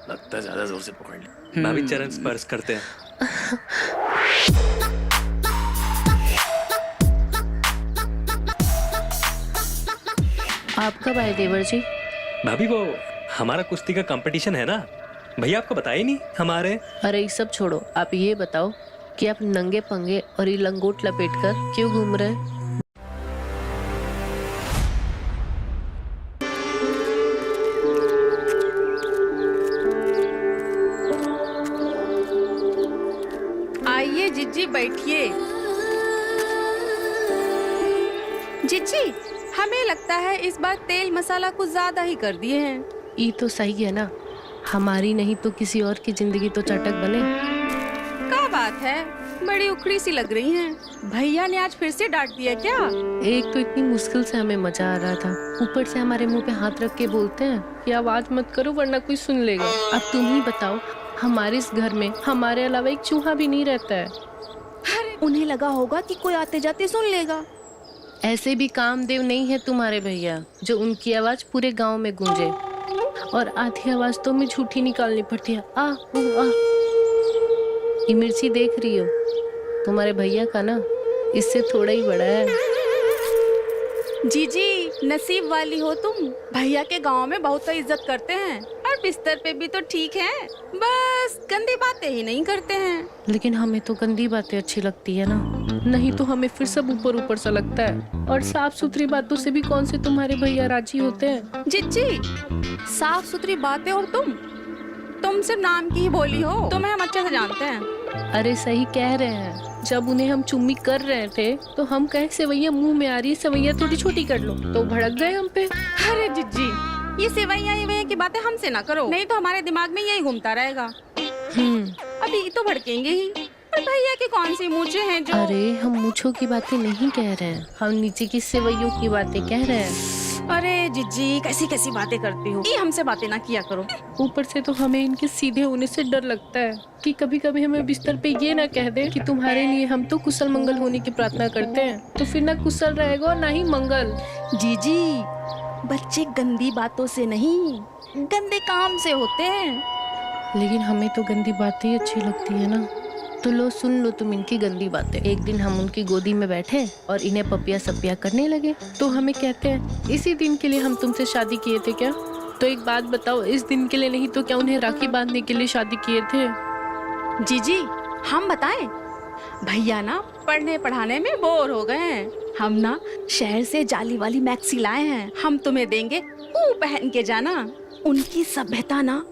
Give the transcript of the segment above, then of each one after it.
लगता है ज्यादा जोर से पकड़ लिया। भाभी चरण स्पर्श करते हैं। आप कब आए देवर जी? भाभी वो हमारा कुश्ती का कंपटीशन है ना, भैया आपको बताया ही नहीं हमारे। अरे ये सब छोड़ो, आप ये बताओ कि आप नंगे पंगे और ये लंगोट लपेट कर क्यों घूम रहे हैं? आइए जिज्जी बैठिए। जिज्जी, हमें लगता है इस बार तेल मसाला कुछ ज्यादा ही कर दिए हैं। ये तो सही है ना, हमारी नहीं तो किसी और की जिंदगी तो चटक बने। क्या बात है, बड़ी उखड़ी सी लग रही हैं। भैया ने आज फिर से डांट दिया क्या? एक तो इतनी मुश्किल से हमें मजा आ रहा था, ऊपर से हमारे मुंह पे हाथ रख के बोलते हैं कि आवाज मत करो वरना कोई सुन लेगा। अब तुम ही बताओ, हमारे इस घर में हमारे अलावा एक चूहा भी नहीं रहता है। अरे उन्हें लगा होगा कि कोई आते जाते सुन लेगा। ऐसे भी कामदेव नहीं है तुम्हारे भैया जो उनकी आवाज पूरे गांव में गूंजे, और आधी आवाज तो हमें झूठी निकालनी पड़ती है। आ ये मिर्ची देख रही हो, तुम्हारे भैया का ना इससे थोड़ा ही बड़ा है। जीजी, नसीब वाली हो तुम, भैया के गांव में बहुत इज्जत करते हैं और बिस्तर पे भी तो ठीक है, बस गंदी बातें ही नहीं करते हैं। लेकिन हमें तो गंदी बातें अच्छी लगती है ना, नहीं तो हमें फिर सब ऊपर ऊपर सा लगता है, और साफ सुथरी बातों से भी कौन से तुम्हारे भैया राजी होते हैं। जिज्जी, साफ सुथरी बातें और तुम सिर्फ नाम की ही बोली हो, तुम्हें हम अच्छे से जानते हैं। अरे सही कह रहे हैं, जब उन्हें हम चुम्मी कर रहे थे तो हम कहे सेवैया मुंह में आ रही है, सेवैया थोड़ी छोटी कर लो, तो भड़क गए हम पे। अरे जिज्जी, ये सेवैया की बातें हमसे ना करो, नहीं तो हमारे दिमाग में यही घूमता रहेगा। अभी तो भड़केंगे ही। और भैया के कौन सी मूछें हैं जो। अरे हम मूछों की बातें नहीं कह रहे हैं, हम नीचे की सेवैयों की बातें कह रहे हैं। अरे जिज्जी, कैसी कैसी बातें करती हो, ये हमसे बातें ना किया करो। ऊपर से तो हमें इनके सीधे होने से डर लगता है कि कभी कभी हमें बिस्तर पे ये ना कह दे कि तुम्हारे लिए हम तो कुशल मंगल होने की प्रार्थना करते हैं, तो फिर ना कुशल रहेगा और ना ही मंगल। जीजी, बच्चे गंदी बातों से नहीं, गंदे काम से होते हैं। लेकिन हमें तो गंदी बातें ही अच्छी लगती है ना, तो लो सुन लो तुम इनकी गंदी बातें। एक दिन हम उनकी गोदी में बैठे और इन्हें पपिया सपिया करने लगे, तो हमें कहते हैं इसी दिन के लिए हम तुमसे शादी किए थे क्या? तो एक बात बताओ, इस दिन के लिए नहीं तो क्या उन्हें राखी बांधने के लिए शादी किए थे? जीजी, हम बताएं, भैया ना पढ़ने पढ़ाने में बोर हो गए हैं, हम ना शहर से जाली वाली मैक्सी लाए हैं, हम तुम्हें देंगे, वो पहन के जाना, उनकी सभ्यता ना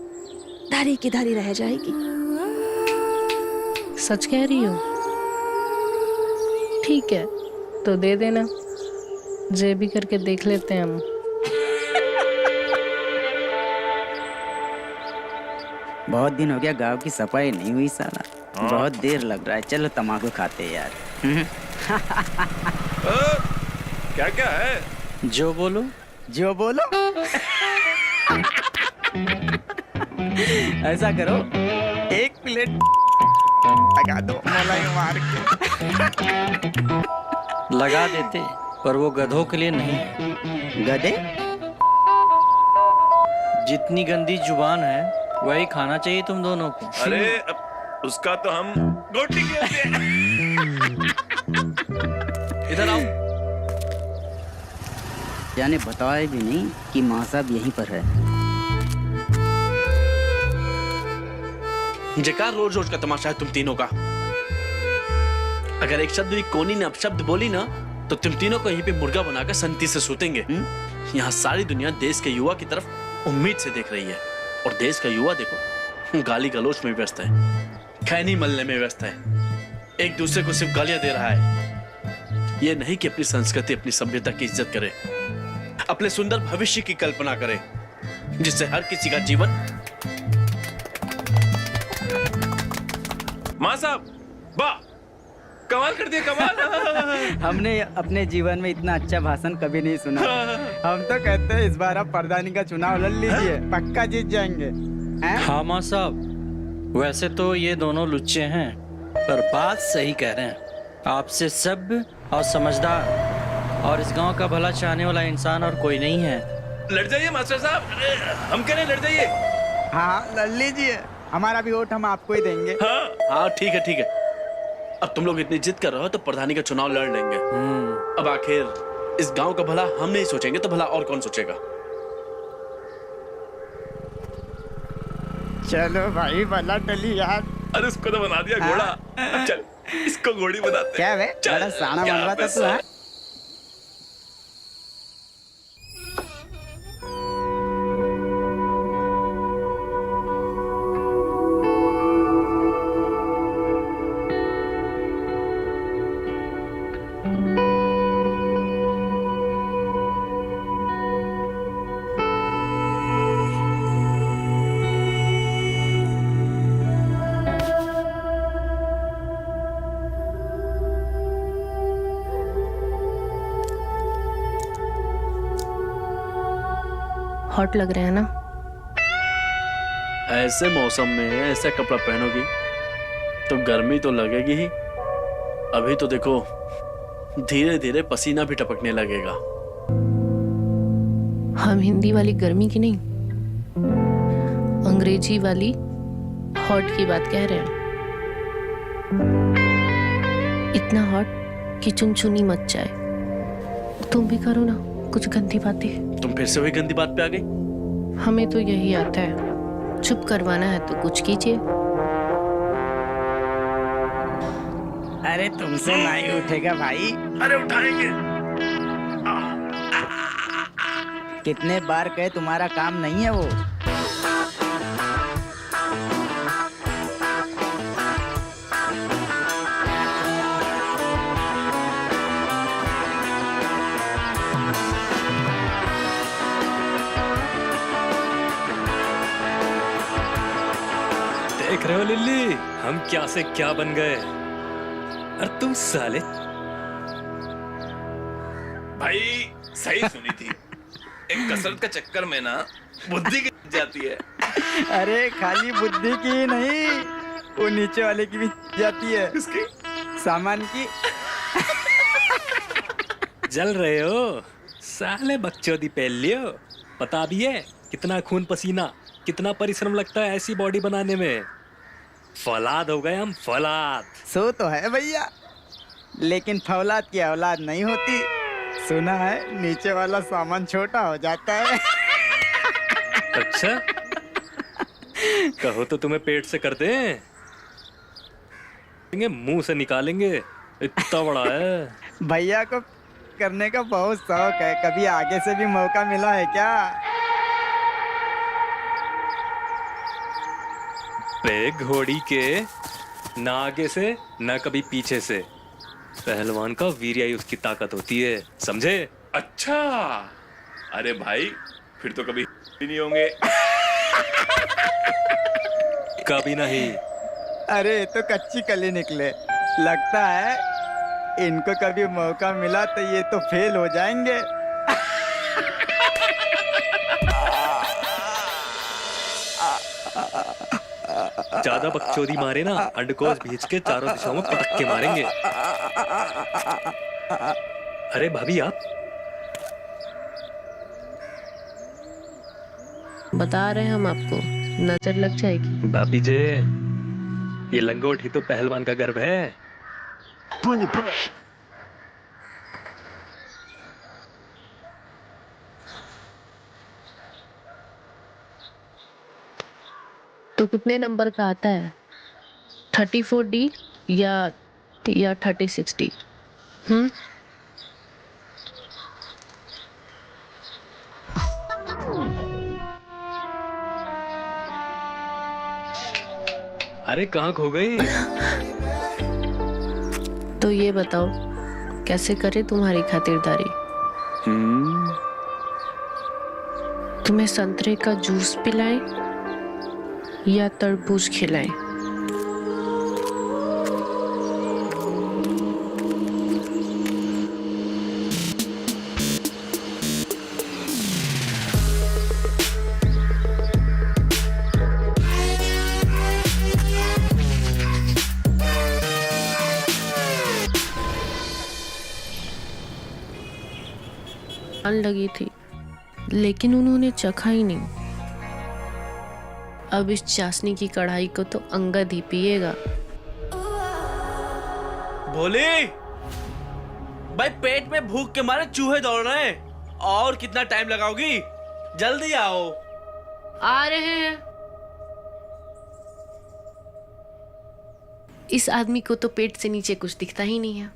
धरी की धरी रह जाएगी। सच कह रही हो? ठीक है, तो दे देना, जे भी करके देख लेते हैं हम। बहुत दिन हो गया गांव की सफाई नहीं हुई साला, बहुत देर लग रहा है, चलो तम्बाकू खाते हैं यार। क्या क्या है? जो बोलो। जो बोलो। ऐसा करो, एक प्लेट लगा दो मलाई मार के। लगा देते, पर वो गधों के लिए नहीं। गधे? जितनी गंदी जुबान है वही खाना चाहिए तुम दोनों को। अरे उसका तो हम गोटी कहते हैं। इधर आओ। जाने बताया भी नहीं कि माँ साहब यहीं पर है। जकार रोज रोज का तमाशा है तुम तीनों का। अगर एक शब्द भी कोनी ने अपशब्द बोली ना, तो तुम तीनों को यहीं पे मुर्गा बनाकर संती से सूतेंगे। यहाँ सारी दुनिया देश के युवा की तरफ उम्मीद से देख रही है, और देश का युवा देखो गाली गलोच में व्यस्त है, खैनी मलने में व्यस्त है, एक दूसरे को सिर्फ गालियां दे रहा है। ये नहीं कि अपनी संस्कृति अपनी सभ्यता की इज्जत करे, अपने सुंदर भविष्य की कल्पना करे, जिससे हर किसी का जीवन। मां साहब, वाह, कमाल कर दिया, कमाल। हमने अपने जीवन में इतना अच्छा भाषण कभी नहीं सुना। हम तो कहते हैं इस बार आप प्रधानी का चुनाव लड़ लीजिए, पक्का जीत जाएंगे। हाँ माँ साहब, वैसे तो ये दोनों लुच्चे हैं, पर बात सही कह रहे हैं। आपसे सभ्य और समझदार और इस गांव का भला चाहने वाला इंसान और कोई नहीं है। लड़ जाइए मास्टर साहब, हम कह रहे लड़ जाइए। हाँ लड़ लीजिए, हमारा भी वोट हम आपको ही देंगे। हाँ ठीक है ठीक है। अब तुम लोग इतनी जिद कर रहे हो तो प्रधानी का चुनाव लड़ लेंगे। अब आखिर इस गांव का भला हम नहीं सोचेंगे तो भला और कौन सोचेगा? चलो भाई भला टली यार। अरे उसको तो बना दिया घोड़ा। अब चल इसको घोड़ी बनाते हैं। क्या बे, चल, बड़ा साना क्या बन रहा था बस। तू, हाँ? हॉट लग रहा है ना? ऐसे मौसम में ऐसा कपड़ा पहनोगी तो गर्मी तो लगेगी ही। अभी तो देखो धीरे धीरे पसीना भी टपकने लगेगा। हम हिंदी वाली गर्मी की नहीं, अंग्रेजी वाली हॉट की बात कह रहे हैं। इतना हॉट कि चुनचुनी मच जाए। तुम भी करो ना कुछ गंदी बातें। तुम फिर से वही गंदी बात पे आ गई। हमें तो यही आता है, चुप करवाना है तो कुछ कीजिए। अरे तुमसे नहीं उठेगा भाई। अरे उठाएंगे। कितने बार कहे तुम्हारा काम नहीं है वो। देख रहे हो लिल्ली, हम क्या से क्या बन गए। और तुम साले भाई सही सुनी थी। एक कसरत के चक्कर में ना बुद्धि गिर जाती है। अरे खाली बुद्धि की ही नहीं, वो नीचे वाले की भी जाती है। किसकी? सामान की। जल रहे हो साले, बकचोदी पहन लियो। पता भी है कितना खून पसीना, कितना परिश्रम लगता है ऐसी बॉडी बनाने में। फौलाद हो गए हम, फौलाद। सो तो है भैया, लेकिन फौलाद की औलाद नहीं होती। सुना है नीचे वाला सामान छोटा हो जाता है। अच्छा कहो तो तुम्हें पेट से कर दें, मुंह से निकालेंगे, इतना बड़ा है। भैया को करने का बहुत शौक है, कभी आगे से भी मौका मिला है क्या? बे घोड़ी के, ना आगे से ना कभी पीछे से। पहलवान का वीर्य ही उसकी ताकत होती है, समझे? अच्छा अरे भाई फिर तो कभी भी नहीं होंगे। कभी नहीं। अरे ये तो कच्ची कली निकले। लगता है इनको कभी मौका मिला तो ये तो फेल हो जाएंगे। ज्यादा बकचोदी मारे ना, अंडकोश भींच के चारों दिशाओं में पटक के मारेंगे। अरे भाभी आप बता रहे हैं हम आपको, नजर लग जाएगी। भाभी जी, ये लंगोट ही तो पहलवान का गर्व है। तो कितने नंबर का आता है? 34D या 36D? अरे कहाँ खो गई? तो ये बताओ कैसे करे तुम्हारी खातिरदारी? तुम्हें संतरे का जूस पिलाएं या तरबूज खिलाएं? लगी थी लेकिन उन्होंने चखा ही नहीं। अब इस चाशनी की कढ़ाई को तो अंगद ही पिएगा। भोली, भाई पेट में भूख के मारे चूहे दौड़ रहे हैं। और कितना टाइम लगाओगी? जल्दी आओ। आ रहे हैं। इस आदमी को तो पेट से नीचे कुछ दिखता ही नहीं है,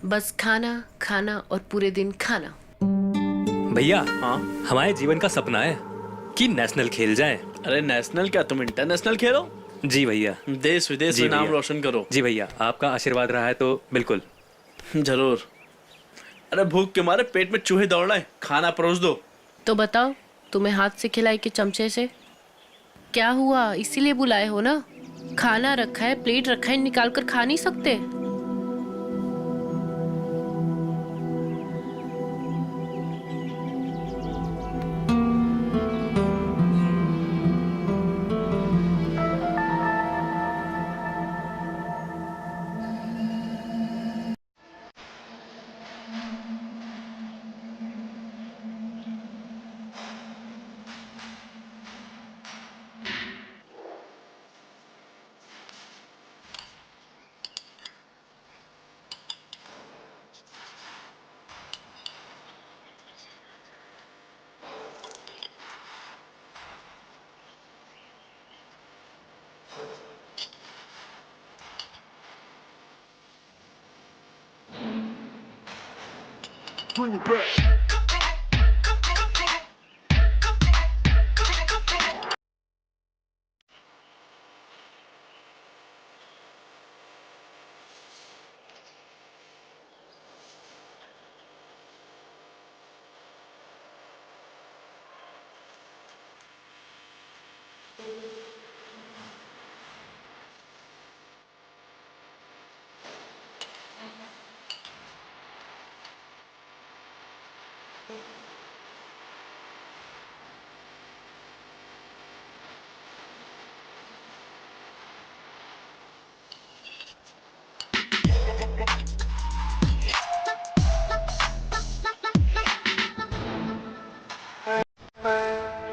बस खाना खाना और पूरे दिन खाना। भैया, हाँ हमारे जीवन का सपना है कि नेशनल खेल जाए। अरे नेशनल क्या, तुम इंटरनेशनल खेलो। जी भैया। देश विदेश जी में नाम भैया। रोशन करो। जी भैया, आपका आशीर्वाद रहा है तो बिल्कुल। जरूर। अरे भूख के मारे पेट में चूहे दौड़ रहे हैं, खाना परोस दो। तो बताओ, तुम्हें हाथ से खिलाई कि चमचे से? क्या हुआ, इसीलिए बुलाए हो ना? खाना रखा है, प्लेट रखा है, निकाल कर खा नहीं सकते?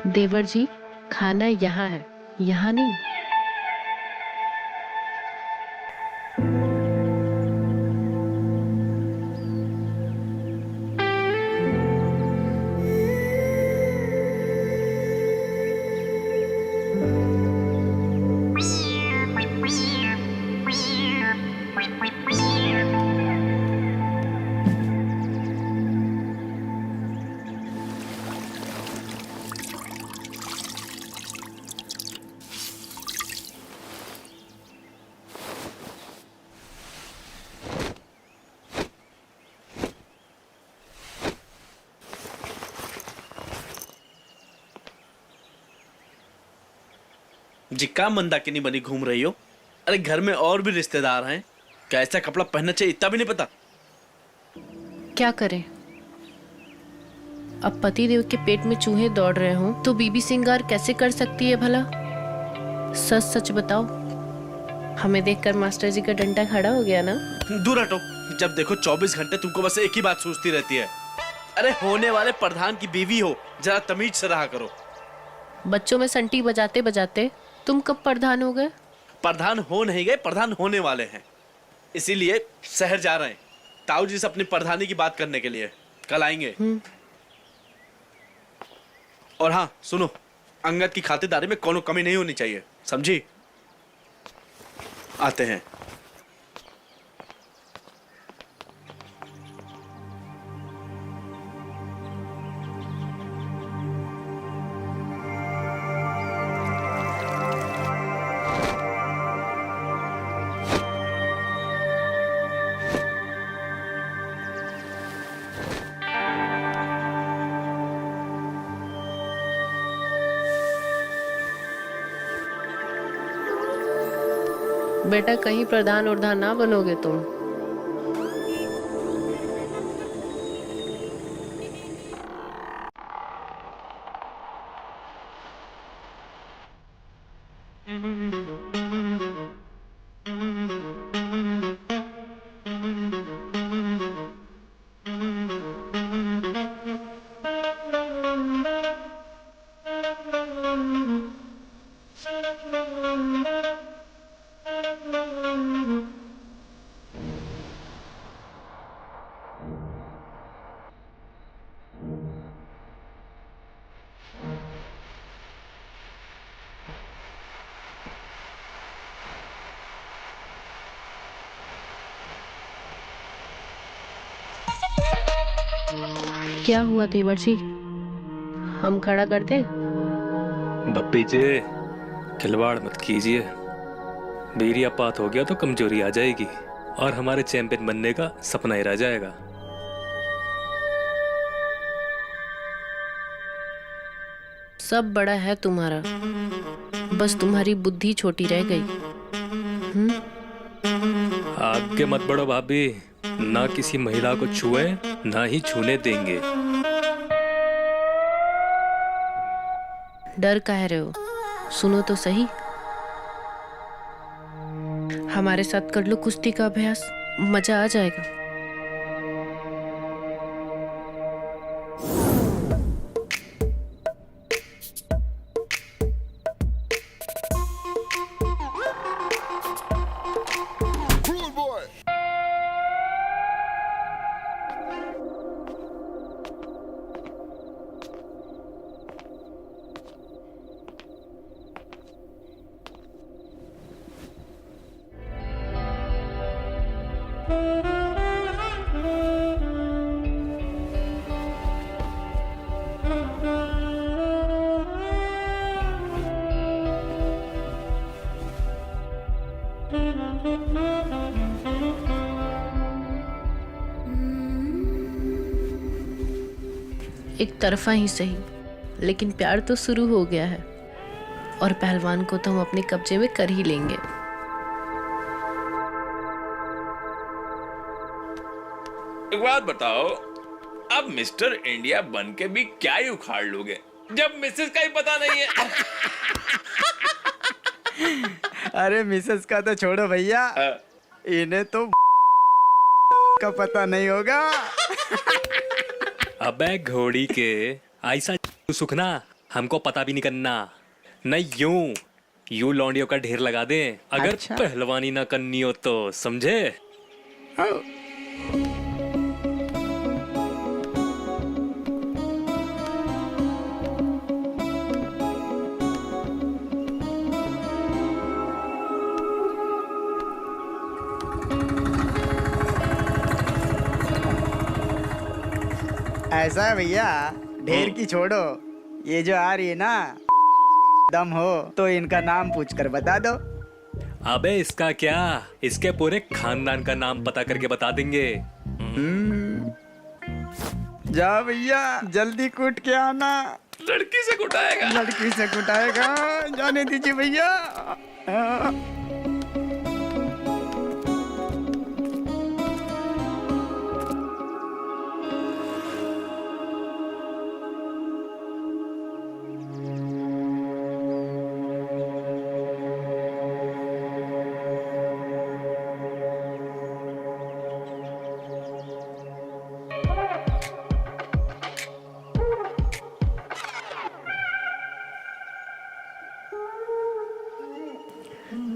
देवर जी, खाना यहाँ है, यहाँ नहीं। जिक्का मंदाकिनी बनी घूम रही हो? अरे घर में और भी रिश्तेदार हैं, कैसा कपड़ा पहनना चाहिए इतना भी नहीं पता? क्या करें, अब पति देव के पेट में चूहे दौड़ रहे हों तो बीबी सिंगार कैसे कर सकती है भला? सच सच बताओ, हमें देखकर मास्टर जी का डंडा खड़ा हो गया ना? दूर हटो। जब देखो 24 घंटे तुमको बस एक ही बात सोचती रहती है। अरे होने वाले प्रधान की बीवी हो, जरा तमीज से रहा करो। बच्चों में संटी बजाते बजाते तुम कब प्रधान हो गए? प्रधान हो नहीं गए, प्रधान होने वाले हैं। इसीलिए शहर जा रहे हैं ताऊ जी से अपनी प्रधानी की बात करने के लिए। कल आएंगे। और हाँ सुनो, अंगद की खातिरदारी में कोनो कमी नहीं होनी चाहिए, समझी? आते हैं। बेटा कहीं प्रधान उर्धान ना बनोगे तुम। क्या हुआ तेवर जी, हम खड़ा करते? बप्पी जी, खिलवाड़ मत कीजिए। वीर्यापात हो गया तो कमजोरी आ जाएगी और हमारे चैंपियन बनने का सपना ही रह जाएगा। सब बड़ा है तुम्हारा, बस तुम्हारी बुद्धि छोटी रह गई। आगे मत बढ़ो भाभी, ना किसी महिला को छुए ना ही छूने देंगे। डर कह रहे हो? सुनो तो सही, हमारे साथ कर लो कुश्ती का अभ्यास, मजा आ जाएगा। एक तरफा ही सही, लेकिन प्यार तो शुरू हो गया है और पहलवान को तो हम अपने कब्जे में कर ही लेंगे। एक बात बताओ, अब मिस्टर इंडिया बन के भी क्या ही उखाड़ लोगे जब मिसेस का ही पता नहीं है? अरे मिसेस का तो छोड़ो भैया, इन्हें तो का पता नहीं होगा। अबे घोड़ी के, ऐसा सुखना हमको पता भी नहीं करना। नहीं यूं लौंडियों का ढेर लगा दे अगर अच्छा। पहलवानी ना करनी हो तो, समझे? हाँ। ऐसा है भैया, ढेर की छोड़ो, ये जो आ रही है ना, दम हो तो इनका नाम पूछकर बता दो। अबे इसका क्या, इसके पूरे खानदान का नाम पता करके बता देंगे। जा भैया, जल्दी कूट के आना। लड़की से कुटाएगा। लड़की से कुटाएगा, जाने दीजिए भैया।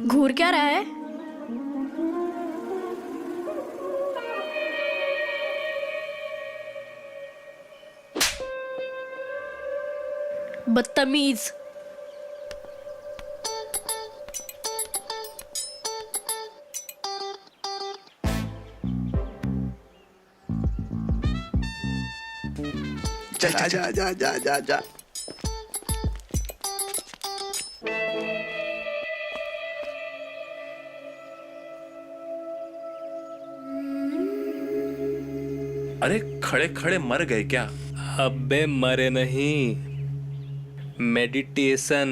घूर क्या रहा है? बदतमीज। जा जा जा जा जा जा। अरे खड़े खड़े मर गए क्या? अबे मरे नहीं, मेडिटेशन,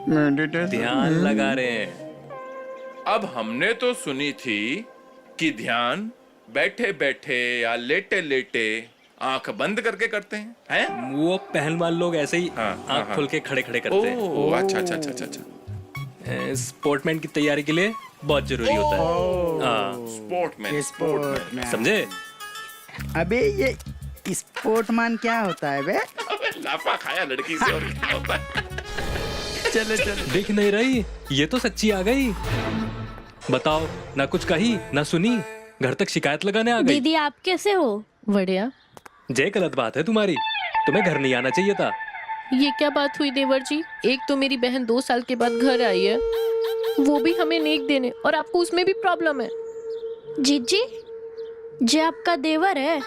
ध्यान लगा रहे हैं। अब हमने तो सुनी थी कि ध्यान बैठे बैठे या लेटे लेटे आंख बंद करके करते हैं? वो पहलवान लोग ऐसे ही हाँ, आंख हाँ, खोल के खड़े खड़े करते हैं। ओह, अच्छा अच्छा अच्छा अच्छा। स्पोर्टमैन की तैयारी के लिए बहुत जरूरी होता है। हाँ, स्पोर्टमैन। समझे? अबे ये स्पोर्टमैन क्या होता है बे? अबे लाफा खाया लड़की से और क्या होता है? चलो चलो। दिख नहीं रही, ये तो सच्ची आ गई। बताओ, ना कुछ कही ना सुनी, घर तक शिकायत लगाने आ गई। दीदी आप कैसे हो? बढ़िया। जे गलत बात है तुम्हारी, तुम्हें घर नहीं आना चाहिए था। ये क्या बात हुई देवर जी? एक तो मेरी बहन 2 साल के बाद घर आई है, वो भी हमें नेक देने, और आपको उसमें भी प्रॉब्लम है। जीजी जे आपका देवर है?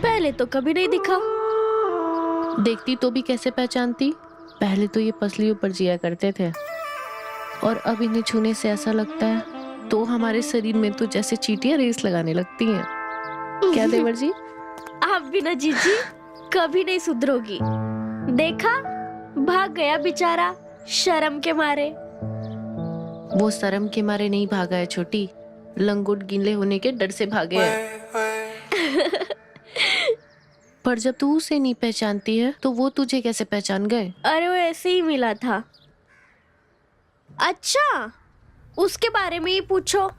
पहले तो कभी नहीं दिखा। देखती तो भी कैसे पहचानती? पहले तो ये पसलियों पर जिया करते थे, और अब इन्हें छूने से ऐसा लगता है तो हमारे शरीर में तो जैसे चींटियां रेस लगाने लगती हैं। क्या देवर जी? आप भी ना जीजी कभी नहीं सुधरोगी। देखा, भाग गया बेचारा शर्म के मारे। वो शर्म के मारे नहीं भागा है छोटी, लंगोट गीले होने के डर से भागे हैं। पर जब तू उसे नहीं पहचानती है तो वो तुझे कैसे पहचान गए? अरे वो ऐसे ही मिला था। अच्छा, उसके बारे में ही पूछो।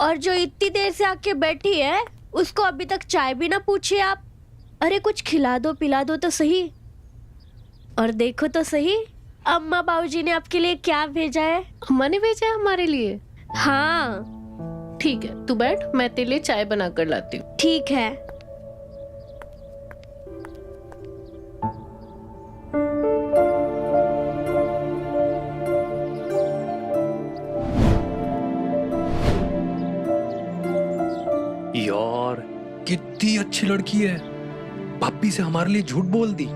और जो इतनी देर से आके बैठी है उसको अभी तक चाय भी ना पूछी आप। अरे कुछ खिला दो पिला दो तो सही। और देखो तो सही, अम्मा बाबूजी ने आपके लिए क्या भेजा है। अम्मा ने भेजा है हमारे लिए? हाँ ठीक है, तू बैठ, मैं तेरे लिए चाय बना कर लाती हूँ। ठीक है। यार कितनी अच्छी लड़की है, भाभी से हमारे लिए झूठ बोल दी।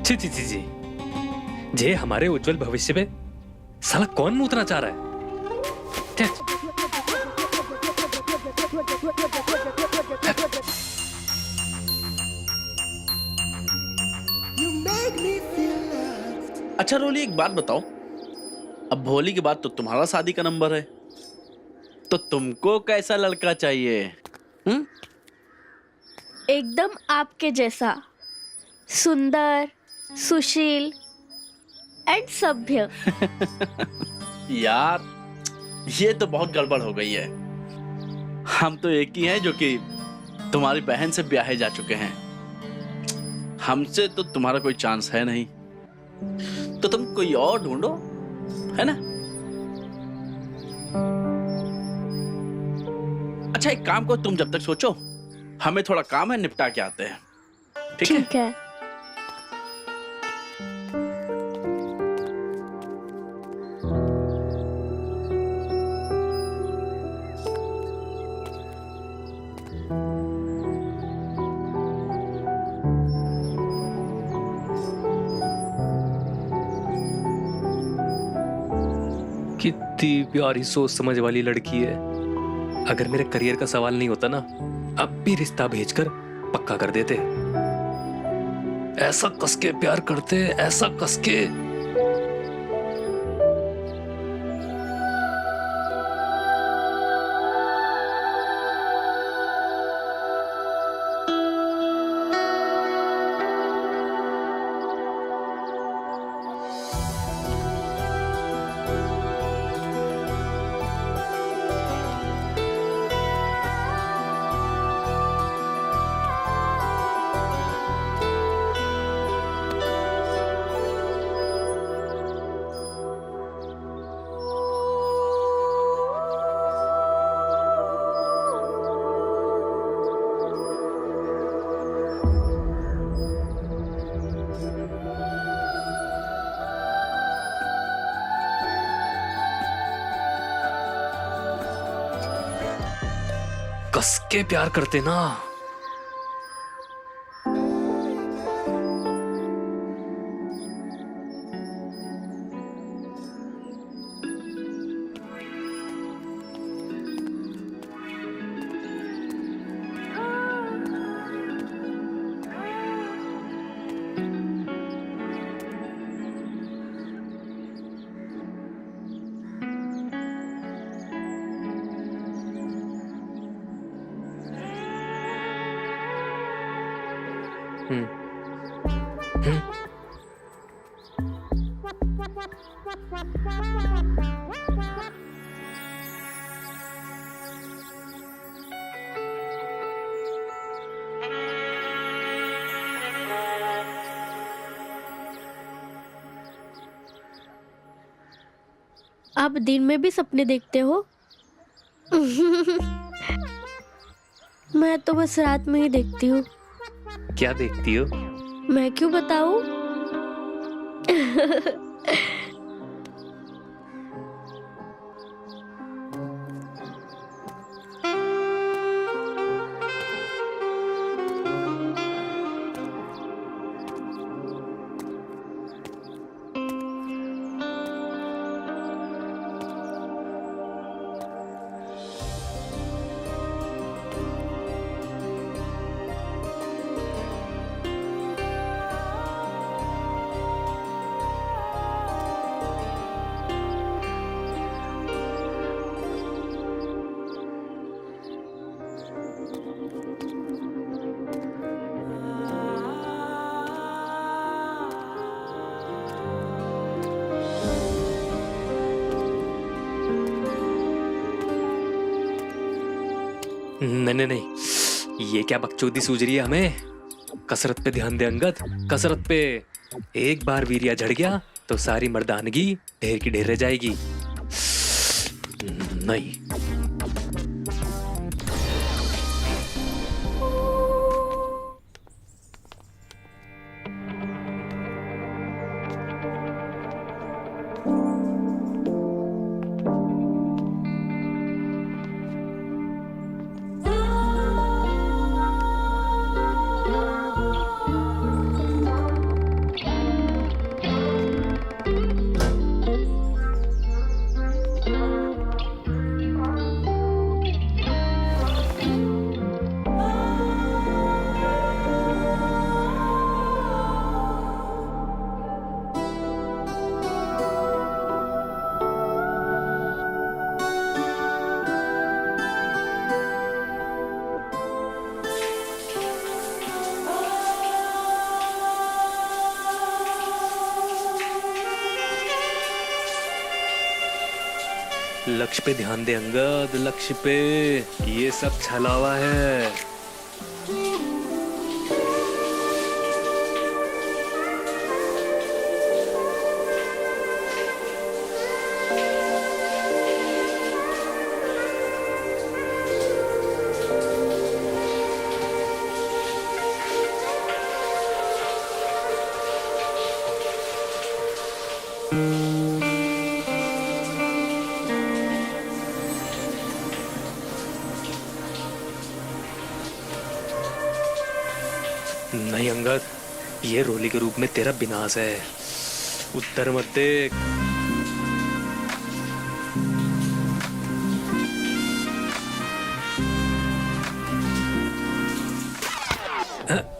छी छी छी छी, जे हमारे उज्जवल भविष्य पे साला कौन मूतना चाह रहा है? टेट। अच्छा रोली, एक बात बताओ, अब भोली के बाद तो तुम्हारा शादी का नंबर है, तो तुमको कैसा लड़का चाहिए? एकदम आपके जैसा, सुंदर, सुशील एंड सभ्य। यार ये तो बहुत गड़बड़ हो गई है। हम तो एक ही हैं जो कि तुम्हारी बहन से ब्याहे जा चुके हैं। हमसे तो तुम्हारा कोई चांस है नहीं, तो तुम कोई और ढूंढो, है ना? अच्छा एक काम करो, तुम जब तक सोचो, हमें थोड़ा काम है, निपटा के आते हैं। ठीक है? ठीक है। कितनी प्यारी सोच समझ वाली लड़की है। अगर मेरे करियर का सवाल नहीं होता ना, अब भी रिश्ता भेजकर पक्का कर देते। ऐसा कसके प्यार करते, ऐसा कसके। कस के प्यार करते ना। आप दिन में भी सपने देखते हो? मैं तो बस रात में ही देखती हूँ। क्या देखती हो? मैं क्यों बताऊँ? नहीं नहीं, ये क्या बकचोदी सूझ रही है हमें। कसरत पे ध्यान दे अंगद, कसरत पे। एक बार वीर्या झड़ गया तो सारी मर्दानगी ढेर की ढेर रह जाएगी। नहीं। लक्ष्य पे ध्यान दे अंगद, लक्ष्य पे। ये सब छलावा है। नहीं अंगद, ये रोली के रूप में तेरा विनाश है। उत्तर मत देख।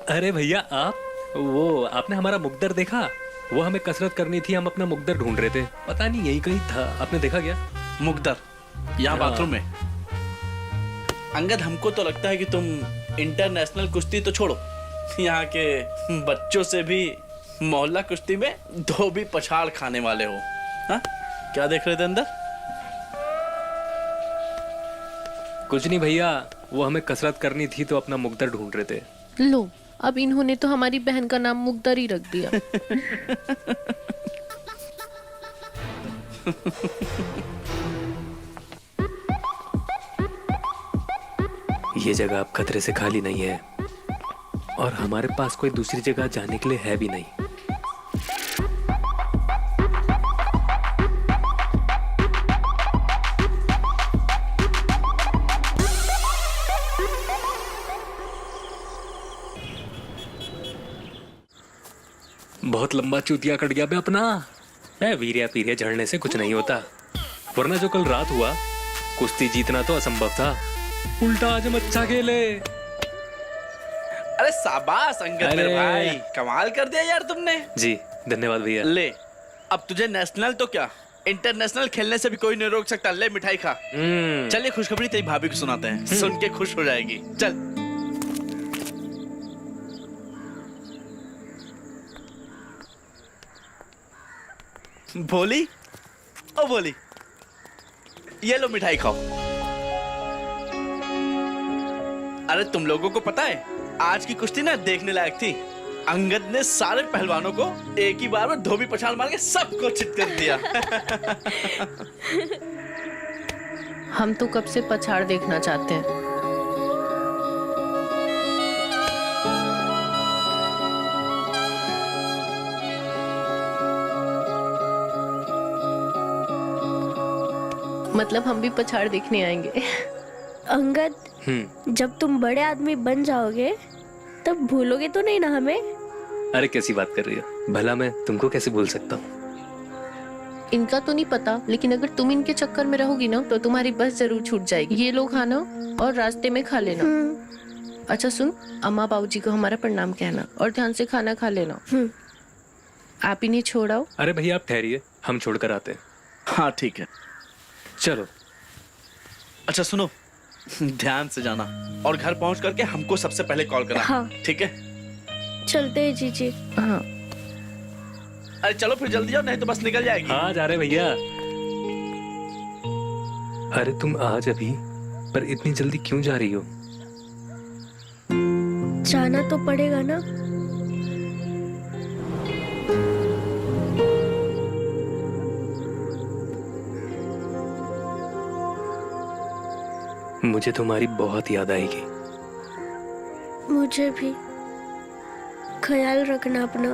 अरे भैया आप, वो आपने हमारा मुकद्दर देखा? वो हमें कसरत करनी थी, हम अपना मुकद्दर ढूंढ रहे थे। पता नहीं यही कहीं था, आपने देखा क्या? मुकद्दर यहाँ बाथरूम में। अंगद, हमको तो लगता है कि तुम इंटरनेशनल कुश्ती तो छोड़ो, यहाँ के बच्चों से भी मोहल्ला कुश्ती में धोबी पछाड़ खाने वाले हो। हाँ, क्या देख रहे थे अंदर? कुछ नहीं भैया, वो हमें कसरत करनी थी तो अपना मुकद्दर ढूंढ रहे थे। लो, अब इन्होंने तो हमारी बहन का नाम मुकद्दर ही रख दिया। ये जगह अब खतरे से खाली नहीं है और हमारे पास कोई दूसरी जगह जाने के लिए है भी नहीं। बहुत लंबा चूतिया कट गया बे अपना। वीर्या पीरिया झड़ने से कुछ नहीं होता, वरना जो कल रात हुआ कुश्ती जीतना तो असंभव था। उल्टा आज हम अच्छा खेले। अरे शाबाश अंगद मेरे भाई, कमाल कर दिया यार तुमने। जी धन्यवाद भैया। ले अब तुझे नेशनल तो क्या इंटरनेशनल खेलने से भी कोई नहीं रोक सकता। ले मिठाई खा। चलिए खुशखबरी तेरी भाभी को सुनाते हैं, सुन के खुश हो जाएगी। चल। भोली, ओ भोली, ये लो मिठाई खाओ। अरे तुम लोगों को पता है आज की कुश्ती ना देखने लायक थी। अंगद ने सारे पहलवानों को एक ही बार में धोबी पछाड़ मार के सबको चित कर दिया। हम तो कब से पछाड़ देखना चाहते हैं। मतलब हम भी पछाड़ देखने आएंगे। अंगद, जब तुम बड़े आदमी बन जाओगे तब भूलोगे तो नहीं ना हमें? अरे कैसी बात कर रही हो, भला मैं तुमको कैसे भूल सकता हूँ। इनका तो नहीं पता, लेकिन अगर तुम इनके चक्कर में रहोगी ना तो तुम्हारी बस जरूर छूट जाएगी। ये लो खाना और रास्ते में खा लेना। अच्छा सुन, अम्मा बाबूजी को हमारा प्रणाम कहना और ध्यान से खाना खा लेना। आप इन्हें छोड़ाओ। अरे भैया आप ठहरिए, हम छोड़कर आते हैं। हाँ ठीक है, चलो। अच्छा सुनो, ध्यान से जाना और घर पहुंच करके हमको सबसे पहले कॉल करना। हाँ। ठीक है, चलते हैं जीजी। हाँ अरे चलो फिर जल्दी जाओ, नहीं तो बस निकल जाएगी। हाँ जा रहे भैया। अरे तुम आज अभी पर इतनी जल्दी क्यों जा रही हो? जाना तो पड़ेगा ना। मुझे तुम्हारी बहुत याद आएगी। मुझे भी। ख्याल रखना अपना।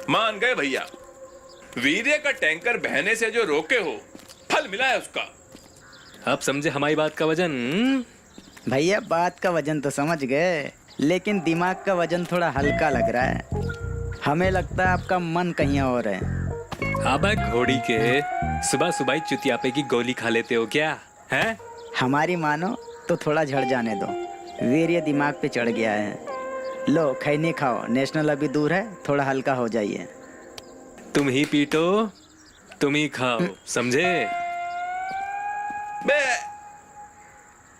मान गए भैया, वीर्य का टैंकर बहने से जो रोके हो, फल मिला है उसका। आप समझे हमारी बात का वजन? भैया बात का वजन तो समझ गए, लेकिन दिमाग का वजन थोड़ा हल्का लग रहा है। हमें लगता है आपका मन कहीं और है। अब घोड़ी के सुबह सुबह चुतियापे की गोली खा लेते हो क्या? हैं? हमारी मानो तो थोड़ा झड़ जाने दो, वीर्य दिमाग पे चढ़ गया है। लो खैनी खाओ, नेशनल अभी दूर है, थोड़ा हल्का हो जाइए। तुम ही पीटो, तुम ही खाओ, समझे? बे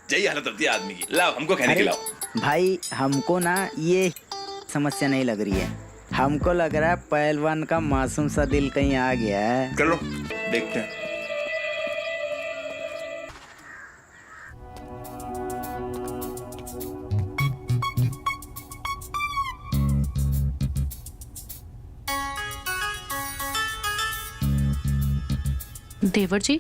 यही हालत होती है आदमी की। लाओ हमको खाने अरे खिलाओ। भाई हमको ना ये समस्या नहीं लग रही है, हमको लग रहा है पहलवान का मासूम सा दिल कहीं आ गया है। कर लो, देखते हैं। देवर जी,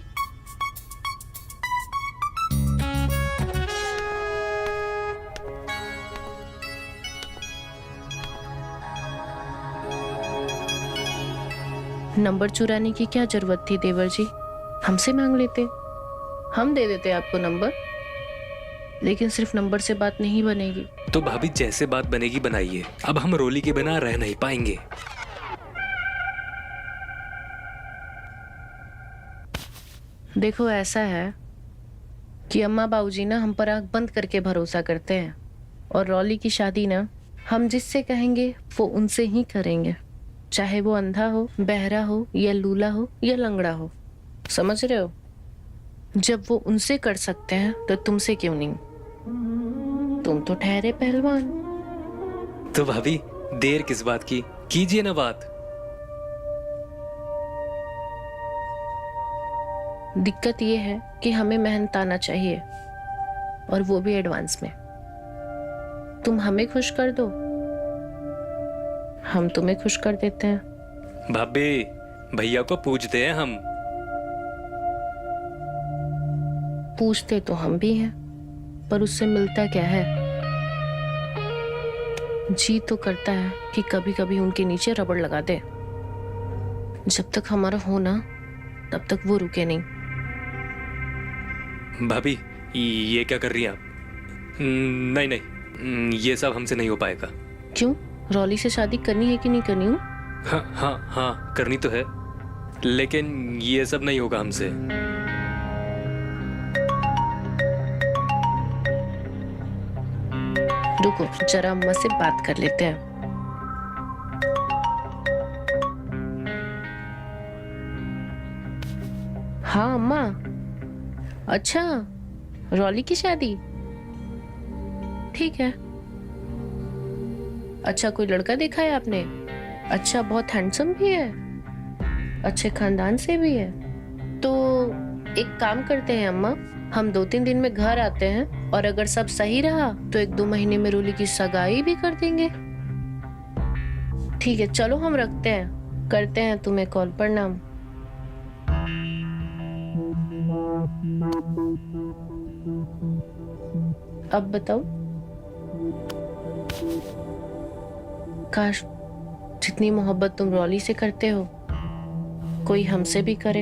नंबर चुराने की क्या जरूरत थी देवर जी? हमसे मांग लेते, हम दे देते आपको नंबर। लेकिन सिर्फ नंबर से बात नहीं बनेगी। तो भाभी जैसे बात बनेगी बनाइए, अब हम रोली के बिना रह नहीं पाएंगे। देखो ऐसा है कि अम्मा बाबूजी ना हम पर आंख बंद करके भरोसा करते हैं, और रॉली की शादी ना हम जिससे कहेंगे वो उनसे ही करेंगे, चाहे वो अंधा हो, बहरा हो, या लूला हो, या लंगड़ा हो। समझ रहे हो? जब वो उनसे कर सकते हैं तो तुमसे क्यों नहीं? तुम तो ठहरे पहलवान। तो भाभी देर किस बात की, कीजिए ना बात। दिक्कत ये है कि हमें मेहनत आना चाहिए, और वो भी एडवांस में। तुम हमें खुश कर दो, हम तुम्हें खुश कर देते हैं। भाभी, भैया को पूछते हैं हम। पूछते तो हम भी हैं, पर उससे मिलता क्या है? जी तो करता है कि कभी कभी उनके नीचे रबड़ लगा दे। जब तक हमारा हो ना, तब तक वो रुके नहीं। भाभी, ये क्या कर रही हैं आप? नहीं नहीं, ये सब हमसे नहीं हो पाएगा। क्यों? रॉली से शादी करनी है कि नहीं करनी? हूँ हाँ हाँ हाँ, करनी तो है, लेकिन ये सब नहीं होगा हमसे। रुको, जरा अम्मा से बात कर लेते हैं। हाँ अम्मा। अच्छा, रॉली की शादी? ठीक है। अच्छा, कोई लड़का देखा है आपने? अच्छा, बहुत हैंडसम भी है, अच्छे खानदान से भी है। तो एक काम करते हैं अम्मा, हम 2-3 दिन में घर आते हैं, और अगर सब सही रहा तो 1-2 महीने में रोली की सगाई भी कर देंगे। ठीक है, चलो हम रखते हैं, करते हैं तुम्हें कॉल। प्रणाम। अब बताओ, काश जितनी मोहब्बत तुम रॉली से करते हो कोई हमसे भी करे।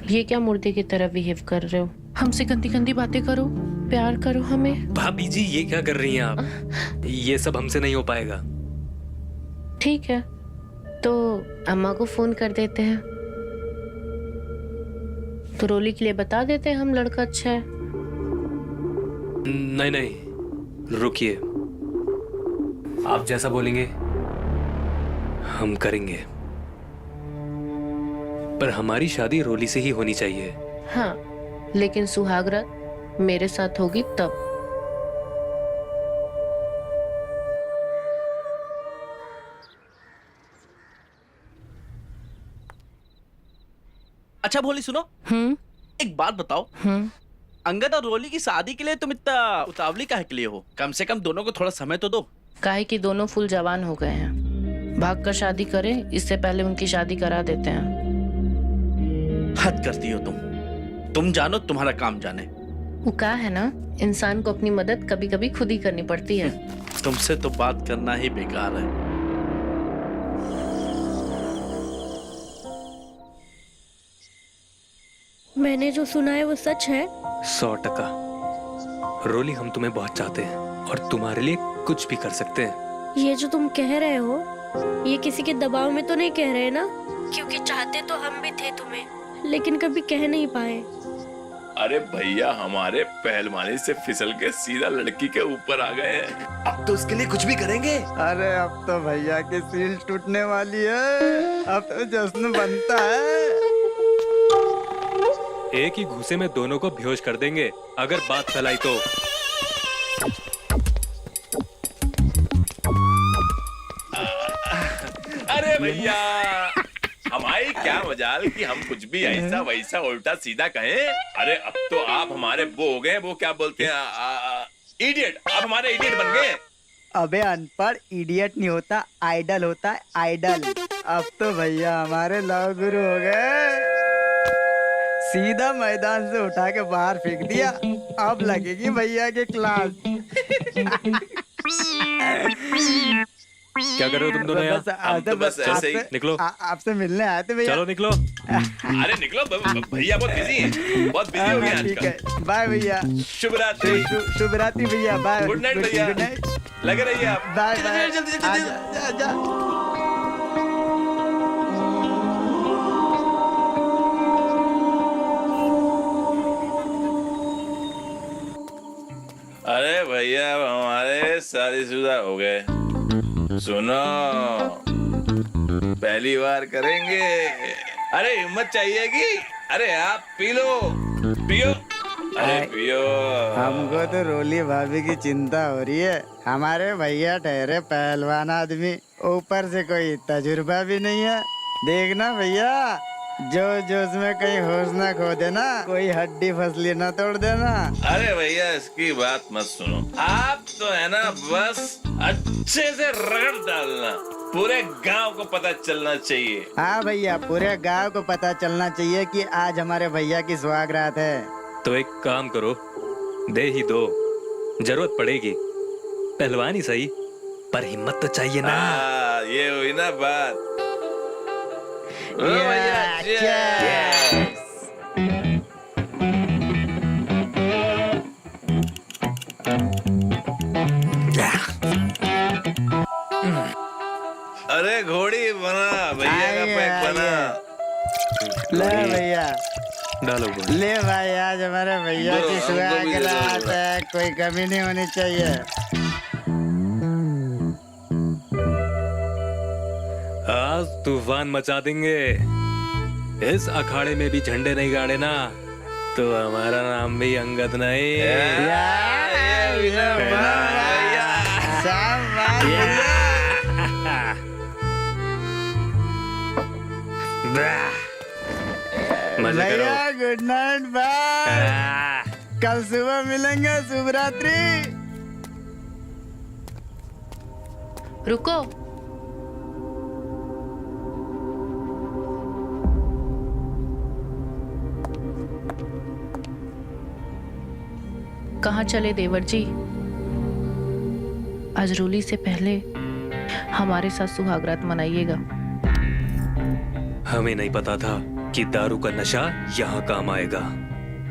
ये क्या मुर्दे की तरह बिहेव कर रहे हो? हमसे गंदी गंदी बातें करो, प्यार करो हमें। भाभी जी, ये क्या कर रही हैं आप? ये सब हमसे नहीं हो पाएगा। ठीक है, तो अम्मा को फोन कर देते हैं, तो रोली के लिए बता देते हैं हम लड़का अच्छा है। नहीं नहीं, रुकिए, आप जैसा बोलेंगे हम करेंगे, पर हमारी शादी रोली से ही होनी चाहिए। हाँ, लेकिन सुहागरात मेरे साथ होगी तब। अच्छा भोली, सुनो, एक बात बताओ, अंगद और रोली की शादी के लिए तुम इतना उतावली काहे के लिए हो? कम से कम दोनों को थोड़ा समय तो दो। काहे कि दोनों फुल जवान हो गए हैं, भाग कर शादी करें इससे पहले उनकी शादी करा देते हैं। हद करती हो तुम जानो तुम्हारा काम जाने। वो क्या है ना, इंसान को अपनी मदद कभी कभी खुद ही करनी पड़ती है। तुमसे तो बात करना ही बेकार है। मैंने जो सुना है वो सच है? 100%। रोली, हम तुम्हें बहुत चाहते हैं और तुम्हारे लिए कुछ भी कर सकते हैं। ये जो तुम कह रहे हो, ये किसी के दबाव में तो नहीं कह रहे ना? क्योंकि चाहते तो हम भी थे तुम्हें, लेकिन कभी कह नहीं पाए। अरे भैया, हमारे पहलवानी से फिसल के सीधा लड़की के ऊपर आ गए हैं। अब तो उसके लिए कुछ भी करेंगे। अरे अब तो भैया की सील टूटने वाली है, अब तो जश्न बनता है। एक ही घूसे में दोनों को बेहोश कर देंगे अगर बात फैलाई तो। अरे भैया, हमारी क्या मजाल कि हम कुछ भी ऐसा वैसा उल्टा सीधा कहें। अरे अब तो आप हमारे वो हो गए, वो क्या बोलते हैं, इडियट। आप हमारे इडियट बन गए। अबे अनपढ़, इडियट नहीं होता, आइडल होता है, आइडल। अब तो भैया हमारे लव गुरु हो गए। सीधा मैदान से उठा के बाहर फेंक दिया, अब लगेगी भैया के क्लास। क्या कर रहे हो तुम दोनों यहाँ? हम तो बस ऐसे ही निकलो। आपसे मिलने आए थे भैया। चलो निकलो। अरे निकलो, भैया बहुत बिजी हैं, बहुत बिजी हो गए हाँ, ठीक आजकल। है, बाय भैया। शुभ रात्रि। शुभ रात्रि भैया, बाय। गुड नाइट भैया। Good night. लगे रहिए आप। Bye bye. जल्दी जल्दी जल्दी। आजा। अरे भैया, हमारे शादीशुदा हो गए। सुनो, पहली बार करेंगे। अरे हिम्मत चाहिएगी। अरे आप पी लो, पियो। अरे पियो। हमको तो रोली भाभी की चिंता हो रही है। हमारे भैया ठहरे पहलवान आदमी, ऊपर से कोई तजुर्बा भी नहीं है। देखना भैया, जोश में कहीं होश ना खो देना, कोई हड्डी फसली ना तोड़ देना। अरे भैया इसकी बात मत सुनो, आप तो है ना बस अच्छे से रगड़ डालना, पूरे गांव को पता चलना चाहिए। हाँ भैया, पूरे गांव को पता चलना चाहिए कि आज हमारे भैया की सुहागरात है। तो एक काम करो, दे ही दो, जरूरत पड़ेगी। पहलवान ही सही, पर हिम्मत तो चाहिए ना। ये हुई ना बात। ओ Yeah, भैया, cheers. अरे घोड़ी बना, भैया का पैक बना। ले भैया, डालो बोल। ले भाई, आज हमारे भैया की सुहागरात है, कोई कमी नहीं होनी चाहिए। आज तूफान मचा देंगे। इस अखाड़े में भी झंडे नहीं गाड़े ना, तो हमारा नाम भी अंगद नहीं। मजे करो। भैया गुड नाइट बाय, कल सुबह मिलेंगे, शुभ रात्रि। रुको, कहाँ चले देवर जी? आज रोली से पहले हमारे साथ सुहागरात मनाइएगा। हमें नहीं पता था कि दारू का नशा यहाँ काम आएगा।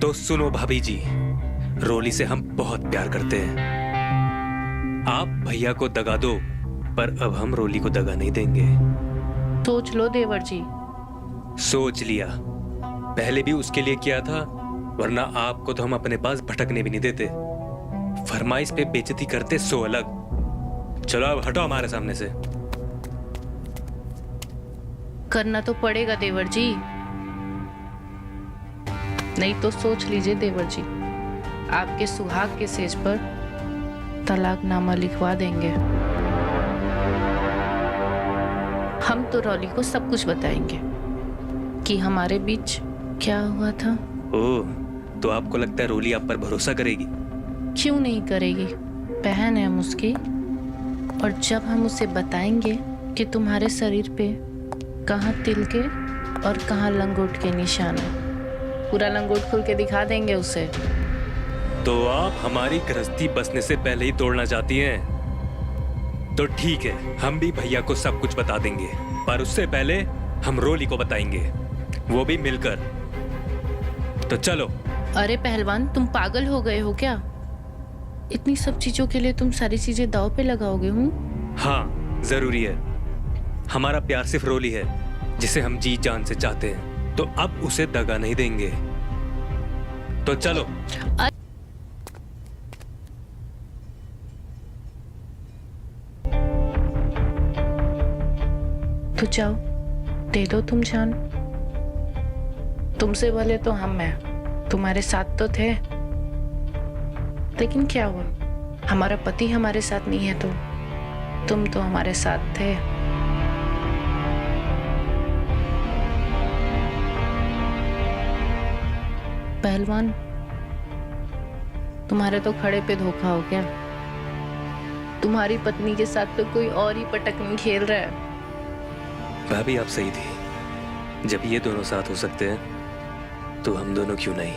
तो सुनो भाभी जी, रोली से हम बहुत प्यार करते हैं। आप भैया को दगा दो, पर अब हम रोली को दगा नहीं देंगे। सोच लो देवर जी। सोच लिया, पहले भी उसके लिए किया था, वरना आपको तो हम अपने पास भटकने भी नहीं देते। फरमाइश पे बेइज्जती करते सो अलग। चलो अब हटो हमारे सामने से। करना तो पड़ेगा देवर जी, नहीं तो सोच लीजिए देवर जी, आपके सुहाग के सेज पर तलाकनामा लिखवा देंगे। हम तो रॉली को सब कुछ बताएंगे कि हमारे बीच क्या हुआ था। ओह, तो आपको लगता है रोली आप पर भरोसा करेगी? क्यों नहीं करेगी, बहन है हम उसकी। और जब हम उसे बताएंगे कि तुम्हारे शरीर पे कहाँ तिल के और कहाँ लंगोट के निशान है, पूरा लंगोट खोल के दिखा देंगे उसे। तो आप हमारी गृहस्थी बसने से पहले ही तोड़ना चाहती हैं? तो ठीक है, हम भी भैया को सब कुछ बता देंगे, पर उससे पहले हम रोली को बताएंगे, वो भी मिलकर। तो चलो। अरे पहलवान, तुम पागल हो गए हो क्या? इतनी सब चीजों के लिए तुम सारी चीजें दांव पे लगाओगे? हाँ, जरूरी है। हमारा प्यार सिर्फ रोली है, जिसे हम जी जान से चाहते हैं, तो अब उसे दगा नहीं देंगे। तो चलो। तो जाओ, दे दो तुम जान। तुमसे भले तो हम हैं, तुम्हारे साथ तो थे, लेकिन क्या हुआ, हमारा पति हमारे साथ नहीं है तो तुम तो हमारे साथ थे। पहलवान, तुम्हारे तो खड़े पे धोखा हो गया। तुम्हारी पत्नी के साथ तो कोई और ही पटकनी खेल रहा है। भाभी आप सही थी, जब ये दोनों साथ हो सकते हैं तो हम दोनों क्यों नहीं?